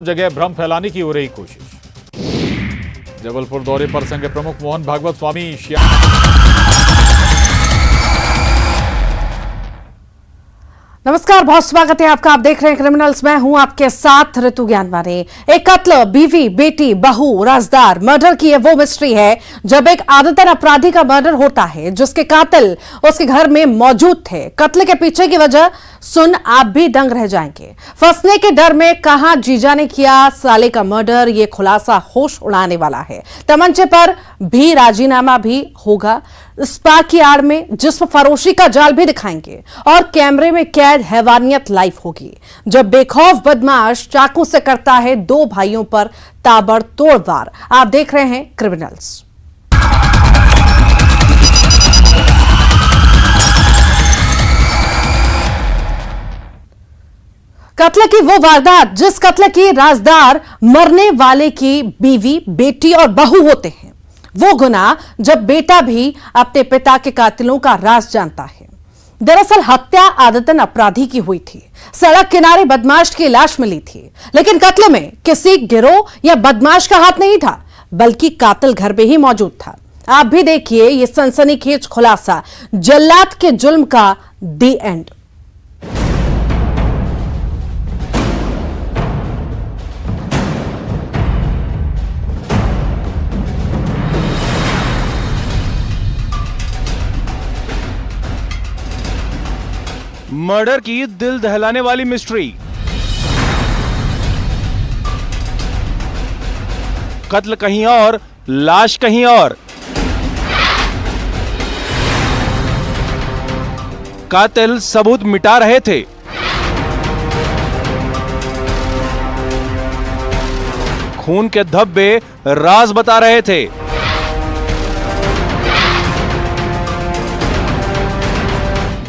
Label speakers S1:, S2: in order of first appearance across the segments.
S1: जगह भ्रम फैलाने की हो रही कोशिश। जबलपुर दौरे पर संघ प्रमुख मोहन भागवत स्वामी
S2: नमस्कार, बहुत स्वागत है आपका। आप देख रहे हैं क्रिमिनल्स। मैं हूं आपके साथ ऋतु ज्ञानवानी। एक कत्ल, बीवी, बेटी, बहू, राजदार, मर्डर की वो मिस्ट्री है जब एक आदतन अपराधी का मर्डर होता है जिसके कातिल उसके घर में मौजूद थे। कत्ल के पीछे की वजह सुन आप भी दंग रह जाएंगे। फंसने के डर में कहां जीजा ने किया साले का मर्डर, ये खुलासा होश उड़ाने वाला है। तमंचे पर भी राजीनामा भी होगा। स्पा की आड़ में जिस्म फरोशी का जाल भी दिखाएंगे और कैमरे में कैद हैवानियत लाइव होगी जब बेखौफ बदमाश चाकू से करता है दो भाइयों पर ताबड़तोड़ वार। आप देख रहे हैं क्रिमिनल्स। कत्ल की वो वारदात जिस कत्ल की राजदार मरने वाले की बीवी, बेटी और बहू होते हैं। वो गुनाह जब बेटा भी अपने पिता के कातिलों का राज जानता है। दरअसल हत्या आदतन अपराधी की हुई थी। सड़क किनारे बदमाश की लाश मिली थी, लेकिन कत्ल में किसी गिरोह या बदमाश का हाथ नहीं था, बल्कि कातिल घर में ही मौजूद था। आप भी देखिए ये सनसनीखेज खुलासा, जल्लाद के जुल्म का दी एंड।
S3: मर्डर की दिल दहलाने वाली मिस्ट्री। कत्ल कहीं और, लाश कहीं और। कातिल सबूत मिटा रहे थे। खून के धब्बे राज बता रहे थे।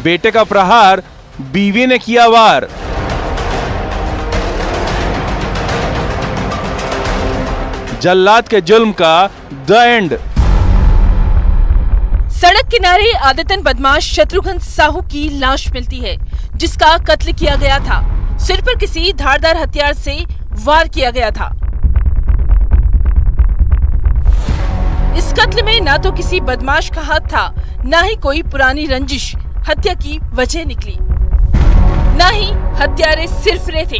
S3: बेटे का प्रहार बीवी ने किया वार। जल्लाद के जुल्म का द एंड।
S4: सड़क किनारे आदतन बदमाश शत्रुघ्न साहू की लाश मिलती है जिसका कत्ल किया गया था। सिर पर किसी धारदार हथियार से वार किया गया था। इस कत्ल में ना तो किसी बदमाश का हाथ था, ना ही कोई पुरानी रंजिश हत्या की वजह निकली, ना ही हत्यारे सिर्फ रहे थे।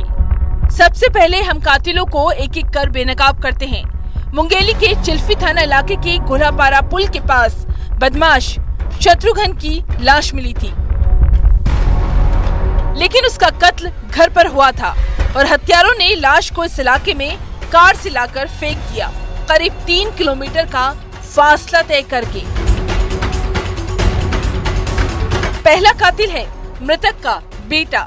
S4: सबसे पहले हम कातिलों को एक एक कर बेनकाब करते हैं। मुंगेली के चिल्फी थाना इलाके के गोलापारा पुल के पास बदमाश शत्रुघ्न की लाश मिली थी, लेकिन उसका कत्ल घर पर हुआ था और हत्यारों ने लाश को इस इलाके में कार से लाकर फेंक दिया, करीब 3 किलोमीटर का फासला तय करके। पहला कातिल है मृतक का बेटा,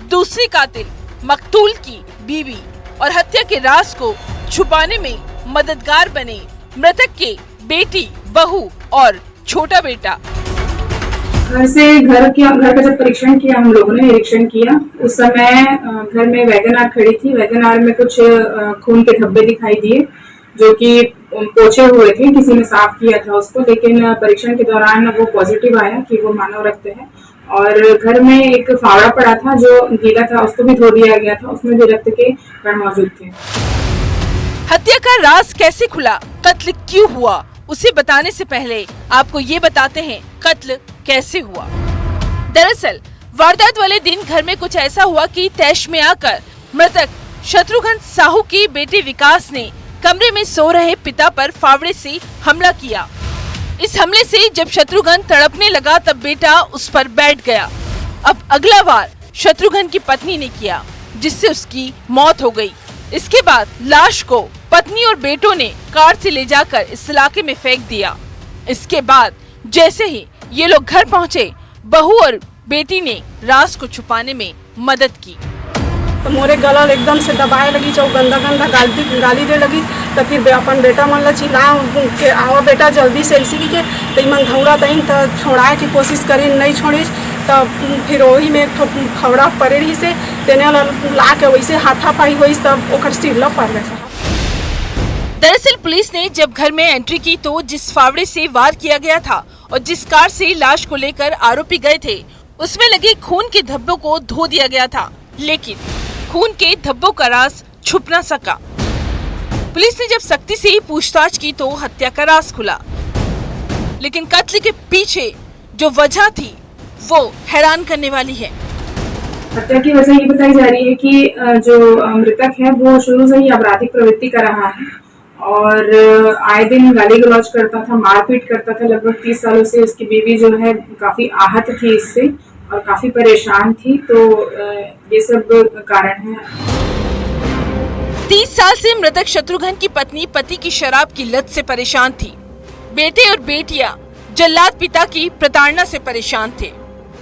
S4: दूसरी कातिल मकतूल की बीवी और हत्या के राज को छुपाने में मददगार बने मृतक के बेटी, बहू और छोटा बेटा।
S5: घर का जब परीक्षण किया, हम लोगों ने निरीक्षण किया, उस समय घर में वैगनआर खड़ी थी। वैगनआर में कुछ खून के धब्बे दिखाई दिए जो कि पोछे हुए थे, किसी ने साफ किया था उसको, लेकिन परीक्षण के दौरान वो पॉजिटिव आया कि वो मानव रक्त है। और घर में एक फावड़ा पड़ा था जो गीला था, उसको भी धो दिया गया था, उसमें भी रक्त के कण मौजूद थे।
S4: हत्या का राज कैसे खुला, कत्ल क्यों हुआ, उसे बताने से पहले आपको ये बताते हैं कत्ल कैसे हुआ। दरअसल वारदात वाले दिन घर में कुछ ऐसा हुआ कि तैश में आकर मृतक शत्रुघ्न साहू के बेटे विकास ने कमरे में सो रहे पिता पर फावड़े से हमला किया। इस हमले से जब शत्रुघ्न तड़पने लगा तब बेटा उस पर बैठ गया। अब अगला वार शत्रुघ्न की पत्नी ने किया जिससे उसकी मौत हो गई। इसके बाद लाश को पत्नी और बेटों ने कार से ले जाकर इस इलाके में फेंक दिया। इसके बाद जैसे ही ये लोग घर पहुँचे, बहू और बेटी ने राज को छुपाने में मदद की।
S6: तो मोरे गला एकदम से दबाए लगी, जो गंदा गंदा गाली दे लगी। तो फिर अपन बेटा मन ला चिल्ला के आओ बेटा जल्दी से ऐसी के तो मन घौड़ा तईन तो छोड़ाए की कोशिश करी, नहीं छोड़ी। तो फिर वही में खौड़ा पड़े रही से तेने ला के वैसे हाथापाई हुई, तब ओकर सिरला पड़ गया।
S4: दरअसल पुलिस ने जब घर में एंट्री की तो जिस फावड़े से वार किया गया था और जिस कार से लाश को लेकर आरोपी गए थे उसमें लगे खून के धब्बों को धो दिया गया था, लेकिन खून के धब्बों का राज छुप न सका। पुलिस ने जब सख्ती से ही पूछताछ की तो हत्या का राज खुला, लेकिन कत्ल के पीछे जो वजह थी वो हैरान करने वाली है।
S5: हत्या की वजह ये बताई जा रही है कि जो मृतक है वो शुरू से ही आपराधिक प्रवृत्ति कर रहा है और आए दिन गाली गलौज करता था, मारपीट करता था। लगभग 30 सालों से उसकी बीवी जो है काफी आहत थी इससे और काफी परेशान थी, तो ये सब कारण है।
S4: 30 साल से मृतक शत्रुघ्न की पत्नी पति की शराब की लत से परेशान थी। बेटे और बेटियां जल्लाद पिता की प्रताड़ना से परेशान थे।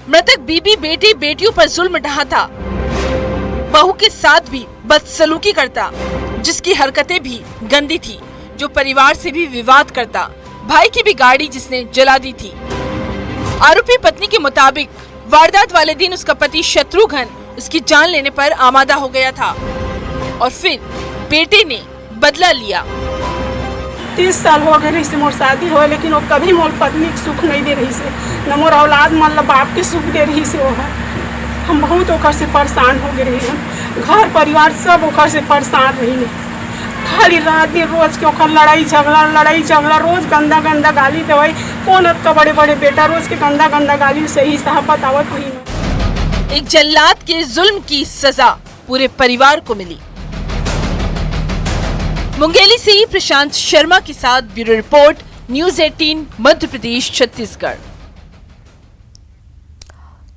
S4: मृतक बीबी बेटे बेटियों पर जुल्म ढाता, बहू के साथ भी बदसलूकी करता, जिसकी हरकतें भी गंदी थी, जो परिवार से भी विवाद करता, भाई की भी गाड़ी जिसने जला दी थी। आरोपी पत्नी के मुताबिक वारदात वाले दिन उसका पति शत्रुघ्न उसकी जान लेने पर आमादा हो गया था और फिर बेटे ने बदला लिया।
S6: 30 साल हो गए रही मोर शादी हो, लेकिन वो कभी मोर पत्नी के सुख नहीं दे रही से, न मोर औलाद मतलब बाप के सुख दे रही से। वो है हम बहुत ओकर से परेशान हो गए रही हैं, घर परिवार सब ओकर से परेशान रही है। खाली रात दिन रोज के ओकर लड़ाई झगड़ा, रोज गंदा गंदा गाली देवाई। कौन का बड़े बड़े बेटा रोज के गंदा गंदा गाली से ही सहापत आवत हुई।
S4: एक जल्लाद के जुल्म की सजा पूरे परिवार को मिली। मुंगेली से प्रशांत शर्मा के साथ bureau report, news 18 Madhya Pradesh Chhattisgarh.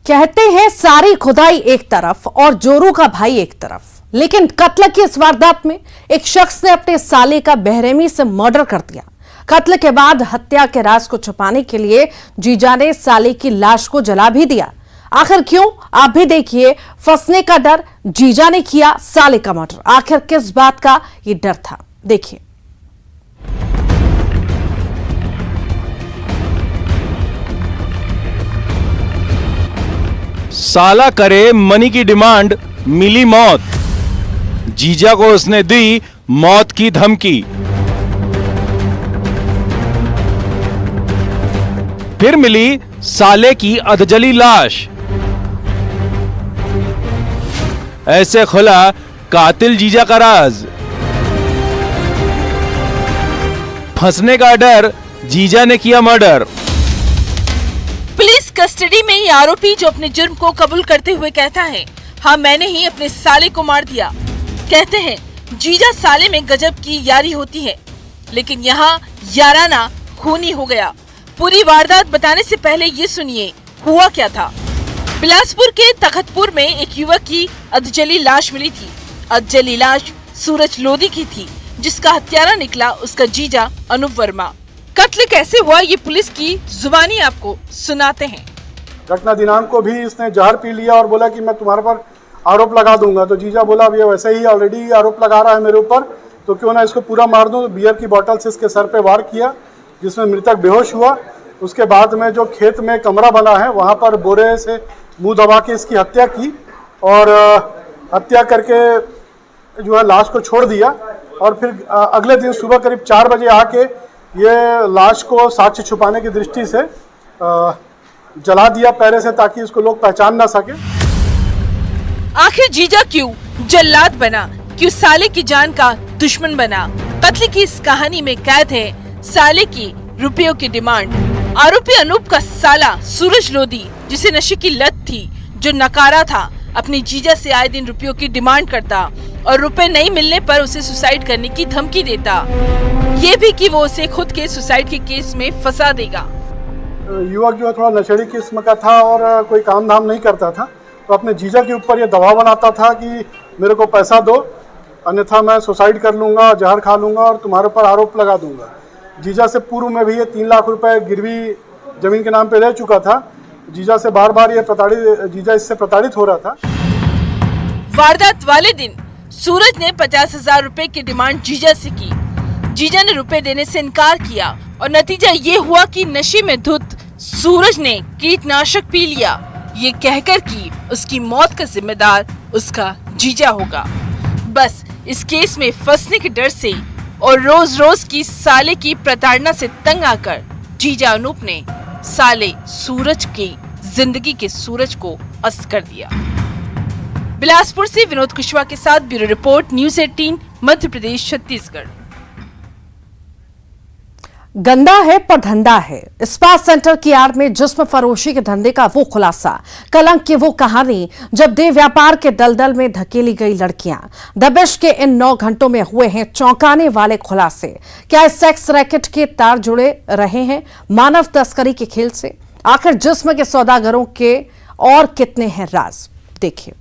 S2: कहते हैं सारी खुदाई एक तरफ और जोरू का भाई एक तरफ, लेकिन कत्ल की इस वारदात में एक शख्स ने अपने साले का बेरहमी से मर्डर कर दिया। कत्ल के बाद हत्या के राज को छुपाने के लिए जीजा ने साले की लाश को जला भी दिया। आखिर क्यों, आप भी देखिए। फंसने का डर, जीजा ने किया साले का मर्डर। आखिर किस बात का ये डर था, देखिए।
S3: साला करे मनी की डिमांड, मिली मौत। जीजा को उसने दी मौत की धमकी। फिर मिली साले की अधजली लाश। ऐसे खुला कातिल जीजा का राज। फंसने का डर, जीजा ने किया मर्डर।
S4: पुलिस कस्टडी में ये आरोपी जो अपने जुर्म को कबूल करते हुए कहता है, हाँ मैंने ही अपने साले को मार दिया। कहते हैं जीजा साले में गजब की यारी होती है, लेकिन यहाँ याराना खूनी हो गया। पूरी वारदात बताने से पहले ये सुनिए हुआ क्या था। बिलासपुर के तखतपुर में एक युवक की अधजली लाश मिली थी। अधजली लाश सूरज लोधी की थी, जिसका हत्यारा निकला उसका जीजा अनूप वर्मा। कत्ल कैसे हुआ ये पुलिस की जुबानी आपको सुनाते हैं।
S7: घटना दिनांक को भी इसने जहर पी लिया और बोला कि मैं तुम्हारे पर आरोप लगा दूंगा। तो जीजा बोला अब ये वैसे ही ऑलरेडी आरोप लगा रहा है मेरे ऊपर, तो क्यों ना इसको पूरा मार दूं। बियर की बोतल से इसके सर पे वार किया, जिसमें मृतक बेहोश हुआ। उसके बाद में जो खेत में कमरा बना है वहाँ पर बोरे से मुंह दबा के इसकी हत्या की और हत्या करके जो है लाश को छोड़ दिया। और फिर अगले दिन सुबह करीब 4 बजे आके ये लाश को साक्ष्य छुपाने की दृष्टि से जला दिया पहले से, ताकि इसको लोग पहचान ना सके।
S4: आखिर जीजा क्यों जल्लाद बना, क्यों साले की जान का दुश्मन बना? कत्ल की इस कहानी में कैद है साले की रुपयों की डिमांड। आरोपी अनूप का साला सूरज लोधी, जिसे नशे की लत थी, जो नकारा था, अपनी जीजा से आए दिन रुपयों की डिमांड करता और रुपए नहीं मिलने पर उसे सुसाइड करने की धमकी देता। ये भी कि वो उसे खुद के सुसाइड के केस में फंसा देगा।
S7: युवक जो है थोड़ा नशेड़ी किस्म का था और कोई काम धाम नहीं करता था, तो अपने जीजा के ऊपर ये दबाव बनाता था कि मेरे को पैसा दो, अन्यथा मैं सुसाइड कर लूँगा, जहर खा लूँगा और तुम्हारे ऊपर आरोप लगा दूँगा। जीजा से पूर्व में भी ये 3 लाख रुपए गिरवी जमीन के नाम पे ले चुका था। जीजा से बार बार जीजा इससे प्रताड़ित हो रहा था।
S4: वारदात वाले दिन सूरज ने 50,000 रुपए की डिमांड जीजा से की। जीजा ने रुपए देने से इनकार किया और नतीजा ये हुआ कि नशे में धुत सूरज ने कीटनाशक पी लिया, ये कहकर कि उसकी मौत का जिम्मेदार उसका जीजा होगा। बस इस केस में फंसने के डर से और रोज रोज की साले की प्रताड़ना से तंग आकर जीजा अनूप ने साले सूरज की जिंदगी के सूरज को अस्त कर दिया। बिलासपुर से विनोद कुशवाहा के साथ bureau report, news 18 Madhya Pradesh Chhattisgarh.
S2: गंदा है पर धंधा है। स्पा सेंटर की आड़ में जिस्म फरोशी के धंधे का वो खुलासा, कलंक की वो कहानी जब देह व्यापार के दलदल में धकेली गई लड़कियां। दबिश के इन 9 घंटों में हुए हैं चौंकाने वाले खुलासे। क्या इस सेक्स रैकेट के तार जुड़े रहे हैं मानव तस्करी के खेल से? आखिर जिस्म के सौदागरों के और कितने हैं राज, देखिए।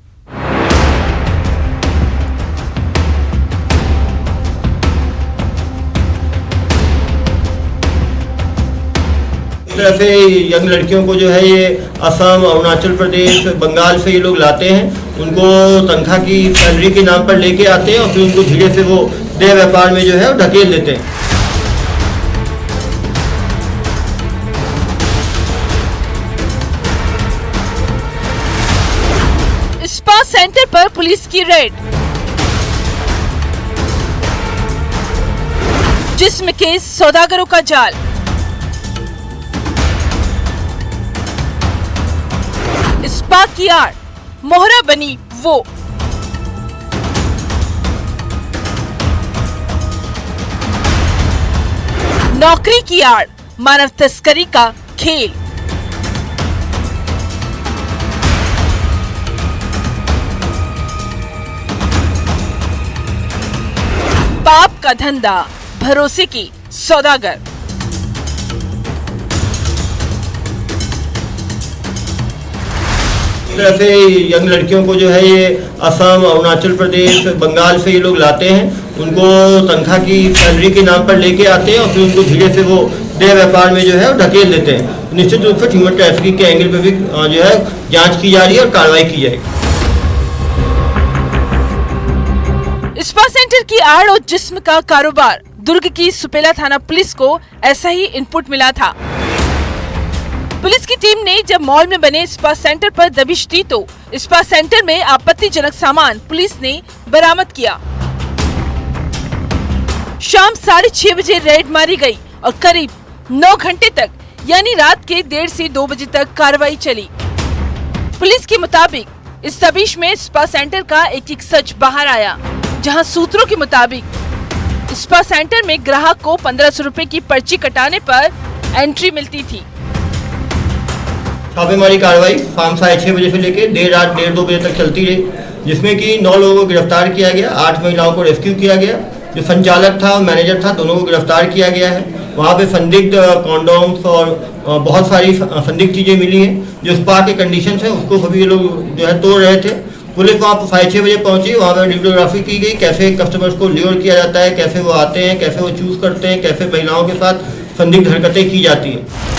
S8: तरह से यंग लड़कियों को जो है ये असम, अरुणाचल प्रदेश, बंगाल से ये लोग लाते हैं, उनको तनख्वाह की सैलरी के नाम पर लेके आते हैं और फिर उनको धीरे से वो देह व्यापार में जो है ढकेल देते हैं।
S4: स्पा सेंटर पर पुलिस की रेड, जिस्म के सौदागरों का जाल। स्पा की आड़ मोहरा बनी वो। नौकरी की आड़ मानव तस्करी का खेल। पाप का धंधा, भरोसे की सौदागर।
S8: इस तरह से यंग लड़कियों को जो है ये असम, अरुणाचल प्रदेश, बंगाल से ये लोग लाते हैं, उनको तनख्वाह की सैलरी के नाम पर लेके आते हैं और फिर उनको धीरे से वो देह व्यापार में जो है ढकेल देते हैं। निश्चित रूप से ह्यूमन ट्रैफिकिंग के एंगल पे भी जो है जांच की जा रही है और कार्रवाई की जाएगी।
S4: स्पा सेंटर की आड़ और जिस्म का कारोबार, दुर्ग की सुपेला थाना पुलिस को ऐसा ही इनपुट मिला था। पुलिस की टीम ने जब मॉल में बने स्पा सेंटर पर दबिश दी तो स्पा सेंटर में आपत्तिजनक सामान पुलिस ने बरामद किया। शाम 6:30 बजे रेड मारी गई और करीब 9 घंटे तक यानी रात के 1:30 से 2 बजे तक कार्रवाई चली। पुलिस के मुताबिक इस दबिश में स्पा सेंटर का एक सच बाहर आया, जहां सूत्रों के मुताबिक स्पा सेंटर में ग्राहक को 1500 रुपए की पर्ची कटाने पर एंट्री मिलती थी।
S8: छापेमारी कार्रवाई शाम 6:30 बजे से लेकर देर रात 1:30-2 बजे तक चलती रही, जिसमें कि 9 लोगों को गिरफ्तार किया गया, 8 महिलाओं को रेस्क्यू किया गया। जो संचालक था और मैनेजर था, दोनों को गिरफ्तार किया गया है। वहाँ पे संदिग्ध कॉन्डोम्स और बहुत सारी संदिग्ध चीज़ें मिली हैं। जो स्पा के कंडीशन है उसको सभी ये लोग जो है तोड़ रहे थे। पुलिस वहाँ पर 6:30 बजे पहुंची, वहाँ पर वीडियोग्राफी की गई, कैसे कस्टमर्स को ल्योर किया जाता है, कैसे वो आते हैं, कैसे वो चूज करते हैं, कैसे महिलाओं के साथ संदिग्ध हरकतें की जाती हैं।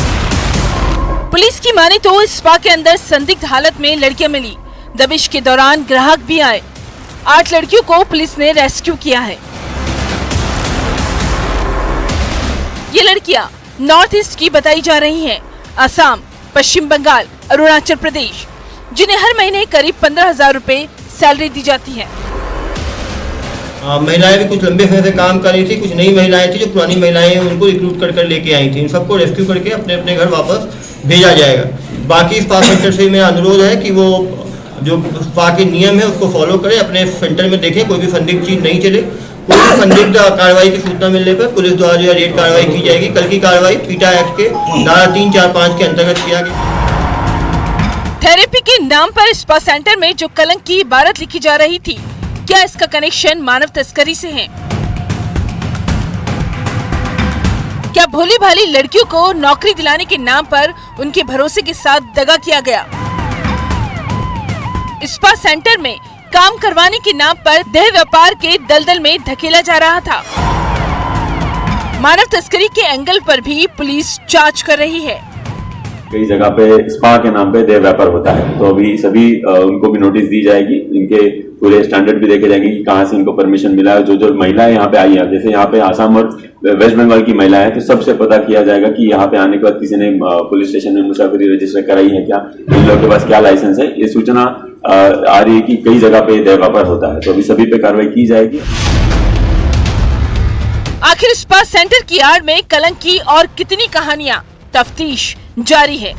S4: पुलिस की माने तो स्पा के अंदर संदिग्ध हालत में लड़कियां मिली। दबिश के दौरान ग्राहक भी आए। 8 लड़कियों को पुलिस ने रेस्क्यू किया है। ये लड़कियां नॉर्थ ईस्ट की बताई जा रही हैं, असम, पश्चिम बंगाल, अरुणाचल प्रदेश, जिन्हें हर महीने करीब 15,000 रुपए सैलरी दी जाती है।
S8: महिलाएं भी कुछ लंबे समय से काम कर रही थी, कुछ नई महिलाएं थी जो पुरानी महिलाएं उनको रिक्रूट कर लेके आई थी। इन सबको रेस्क्यू करके अपने अपने घर वापस भेजा जाएगा। बाकी स्पा सेंटर से मेरा अनुरोध है कि वो जो स्पा के नियम है उसको फॉलो करें, अपने सेंटर में देखें कोई भी संदिग्ध चीज नहीं चले। कोई भी संदिग्ध कार्रवाई की सूचना मिलने पर पुलिस द्वारा जो है रेड कार्रवाई की जाएगी। कल की कार्रवाई पीटा एक्ट के धारा 3, 4, 5 के अंतर्गत किया गया।
S4: थेरेपी के नाम पर स्पा सेंटर में जो कलंक की इबारत लिखी जा रही थी, क्या इसका कनेक्शन मानव तस्करी से है? क्या भोली भाली लड़कियों को नौकरी दिलाने के नाम पर उनके भरोसे के साथ दगा किया गया? स्पा सेंटर में काम करवाने के नाम पर देह व्यापार के दलदल में धकेला जा रहा था। मानव तस्करी के एंगल पर भी पुलिस जांच कर रही है।
S9: कई जगह पे स्पा के नाम पे देह व्यापार होता है, तो अभी सभी उनको भी नोटिस दी जाएगी। इनके पूरे स्टैंडर्ड भी देखे जाएंगे कि कहाँ से इनको परमिशन मिला है। जो महिलाएं यहाँ पे आई है, जैसे यहाँ पे आसाम और वेस्ट बंगाल की महिलाएं हैं, तो सबसे पता किया जाएगा कि यहाँ पे आने के बाद किसी ने पुलिस स्टेशन में मुसाफिरी रजिस्टर कराई है क्या, इन लोगों के पास क्या लाइसेंस है। ये सूचना आ रही है कि कई जगह पे देह व्यापार होता है, तो अभी सभी पे कार्रवाई की जाएगी।
S4: आखिर स्पा सेंटर की आड़ में कलंक की और कितनी कहानियां, तफ्तीश जारी है।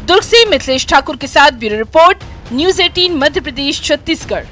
S4: दुर्ग से मिथिलेश ठाकुर के साथ bureau report, news 18 Madhya Pradesh Chhattisgarh.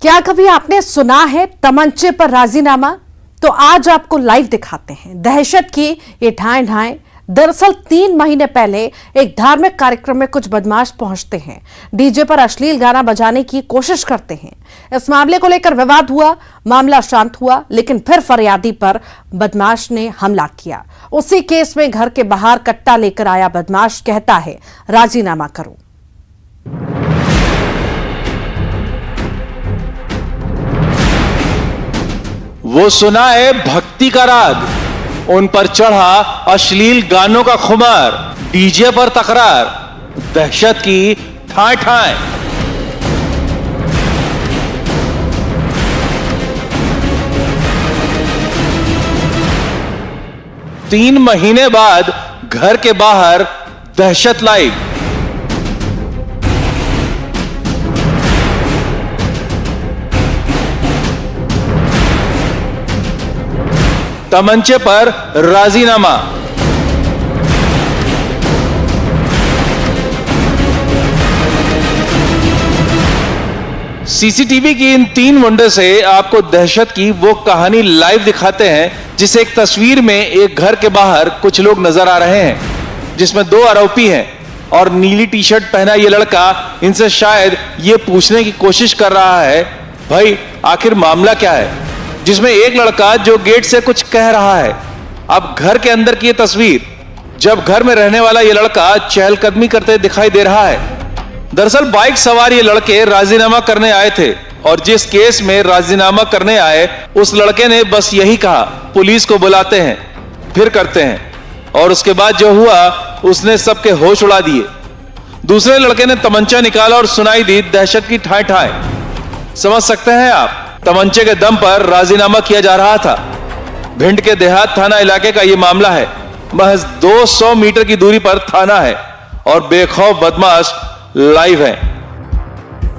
S2: क्या कभी आपने सुना है तमंचे पर राजीनामा? तो आज आपको लाइव दिखाते हैं दहशत की ये ढाएं ढाएं। दरअसल 3 महीने पहले एक धार्मिक कार्यक्रम में कुछ बदमाश पहुंचते हैं, डीजे पर अश्लील गाना बजाने की कोशिश करते हैं। इस मामले को लेकर विवाद हुआ, मामला शांत हुआ, लेकिन फिर फरियादी पर बदमाश ने हमला किया। उसी केस में घर के बाहर कट्टा लेकर आया बदमाश कहता है राजीनामा करो।
S3: वो सुना है भक्ति का राग, उन पर चढ़ा अश्लील गानों का खुमार, डीजे पर तकरार, दहशत की ठाएं ठाएं। तीन महीने बाद घर के बाहर दहशत लाइव। तमंचे पर राजीनामा। सीसीटीवी की इन 3 विंडो से आपको दहशत की वो कहानी लाइव दिखाते हैं, जिसे एक तस्वीर में एक घर के बाहर कुछ लोग नजर आ रहे हैं, जिसमें 2 आरोपी हैं और नीली टी शर्ट पहना ये लड़का इनसे शायद ये पूछने की कोशिश कर रहा है, भाई आखिर मामला क्या है। जिसमें एक लड़का जो गेट से कुछ कह रहा है। अब घर के अंदर की ये तस्वीर, जब घर में रहने वाला ये लड़का चहलकदमी करते दिखाई दे रहा है। दरअसल बाइक सवार ये लड़के राजीनामा करने आए थे और जिस केस में राजीनामा करने आए उस लड़के ने बस यही कहा, पुलिस को बुलाते हैं फिर करते हैं, और उसके बाद जो हुआ उसने सबके होश उड़ा दिए। दूसरे लड़के ने तमंचा निकाला और सुनाई दी दहशत की ठाएं ठाएं। समझ सकते हैं आप, तमंचे के दम पर राजीनामा किया जा रहा था। भिंड के देहात थाना इलाके का यह मामला है। महज 200 मीटर की दूरी पर थाना है और बेखौफ बदमाश लाइव है।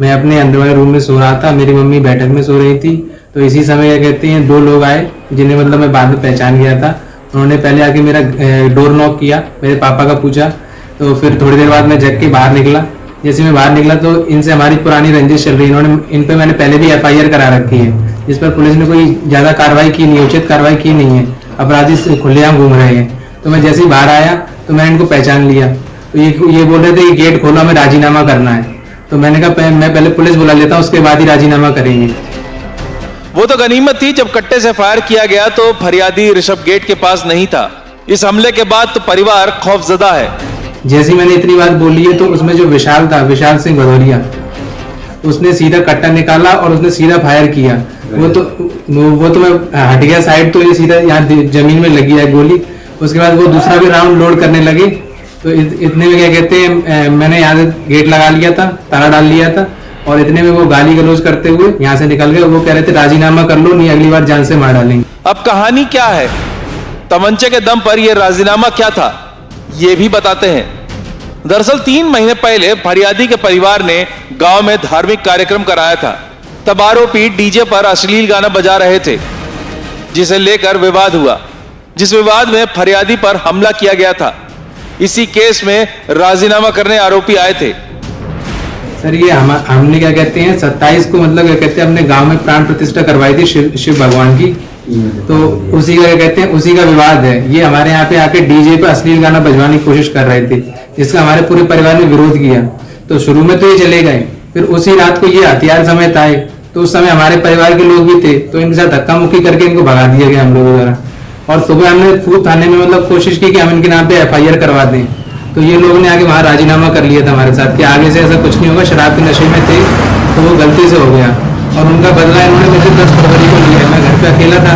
S10: मैं अपने अंदर वाले रूम में सो रहा था, मेरी मम्मी बैठक में सो रही थी, तो इसी समय क्या कहते हैं 2 लोग आए, जिन्हें मतलब मैं बाद में पहचान गया था। उन्होंने पहले आके मेरा डोर नॉक किया, मेरे पापा का पूछा, तो फिर थोड़ी देर बाद मैं जग के बाहर निकला। जैसे मैं बाहर निकला तो इनसे हमारी पुरानी रंजिश चल रही है। इन्होंने इन पे मैंने पहले भी FIR करा रखी है, जिस पर पुलिस ने कोई ज्यादा कार्रवाई की नहीं, उचित कार्रवाई की नहीं है। अपराधी खुलेआम घूम रहे हैं। तो मैं जैसे ही बाहर आया तो मैंने इनको पहचान लिया। तो ये बोल रहे थे कि गेट खोलो, हमें राजीनामा करना है। तो मैंने कहा मैं पहले पुलिस बुला लेता हूँ, उसके बाद ही राजीनामा करेंगे।
S3: वो तो गनीमत थी जब कट्टे से फायर किया गया तो फरियादी ऋषभ गेट के पास नहीं था। इस हमले के बाद तो परिवार खौफजदा है।
S10: जैसे मैंने इतनी बात बोली है तो उसमें जो विशाल था, विशाल सिंह भदौरिया, उसने सीधा कट्टा निकाला और उसने सीधा फायर किया। वो तो मैं हट गया साइड, तो ये सीधा यहाँ जमीन में लगी है गोली। उसके बाद वो दूसरा भी राउंड लोड करने लगे। तो इतने में क्या कहते हैं मैंने यहाँ से गेट लगा लिया था, ताला डाल लिया था, और इतने में वो गाली गलौज करते हुए यहाँ से निकल गए। वो कह रहे थे राजीनामा कर लो, नहीं अगली बार जान से मार डालेंगे।
S3: अब कहानी क्या है, तमंचे के दम पर यह राजीनामा क्या था, ये भी बताते हैं। दरअसल 3 महीने पहले फरियादी के परिवार ने गांव में धार्मिक कार्यक्रम कराया था। तब आरोपी डीजे पर अश्लील गाना बजा रहे थे, जिसे लेकर विवाद हुआ, जिस विवाद में फरियादी पर हमला किया गया था। इसी केस में राजीनामा करने आरोपी आए थे।
S10: सर ये हमने क्या कहते हैं 27 को मतलब क्या कहते हैं अपने गांव में प्राण प्रतिष्ठा करवाई थी शिव भगवान की। तो उसी का क्या कहते हैं उसी का विवाद है। ये हमारे यहाँ पे आके डीजे पे अश्लील गाना बजवाने की कोशिश कर रहे थे, जिसका हमारे पूरे परिवार ने विरोध किया। तो शुरू में तो ये चले गए, फिर उसी रात को ये हथियार समेत आए। तो उस समय हमारे परिवार के लोग भी थे, तो इनके साथ धक्का मुक्की करके इनको भगा दिया गया हम लोगों द्वारा। और सुबह हमने फूल थाने में मतलब कोशिश की कि हम इनके नाम पे FIR करवा दें। तो ये लोगों ने आगे वहाँ राजीनामा कर लिया था हमारे साथ कि आगे से ऐसा कुछ नहीं होगा, शराब के नशे में थे तो वो गलती से हो गया। और उनका बदला इन्होंने मुझे 10 फरवरी को लिया। मैं घर पे अकेला था,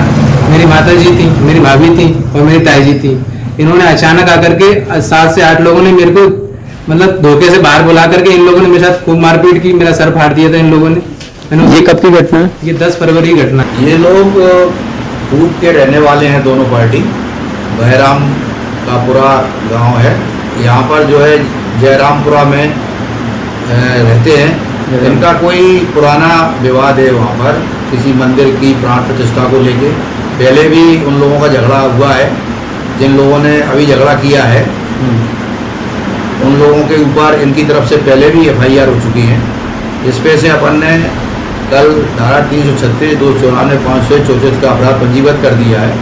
S10: मेरी माता जी थी, मेरी भाभी थी और मेरी ताई जी थी। इन्होंने अचानक आकर के 7 से 8 लोगों ने मेरे को मतलब धोखे से बाहर बुला करके इन लोगों ने मेरे साथ खूब मारपीट की, मेरा सर फाड़ दिया था इन लोगों ने।
S11: ये कब की घटना है?
S10: ये 10 फरवरी की घटना।
S11: ये लोग ग्रुप के रहने वाले हैं, दोनों पार्टी। बहराम का पूरा गांव है, यहाँ पर जो है जयरामपुरा में रहते हैं। इनका कोई पुराना विवाद है वहाँ पर किसी मंदिर की प्राण प्रतिष्ठा को लेके। पहले भी उन लोगों का झगड़ा हुआ है, जिन लोगों ने अभी झगड़ा किया है। उन लोगों के ऊपर इनकी तरफ से पहले भी FIR हो चुकी हैं। इस पे से अपन ने कल धारा 336, 294, 534 का अपराध पंजीबद्ध कर दिया है।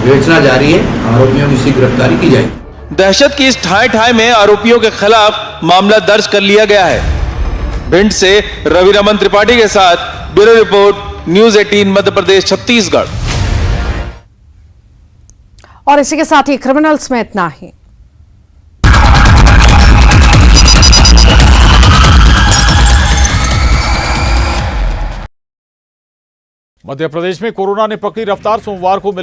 S11: विवेचना जारी है, आरोपियों की शीघ्र गिरफ्तारी की जाएगी।
S3: दहशत की इस ठाए ठाए में आरोपियों के खिलाफ मामला दर्ज कर लिया गया है। भिंड से रवि रमन त्रिपाठी के साथ bureau report, news 18 Madhya Pradesh Chhattisgarh.
S2: और इसी के साथ ही क्रिमिनल्स में इतना ही।
S1: मध्य प्रदेश में कोरोना ने पकड़ी रफ्तार, सोमवार को मिले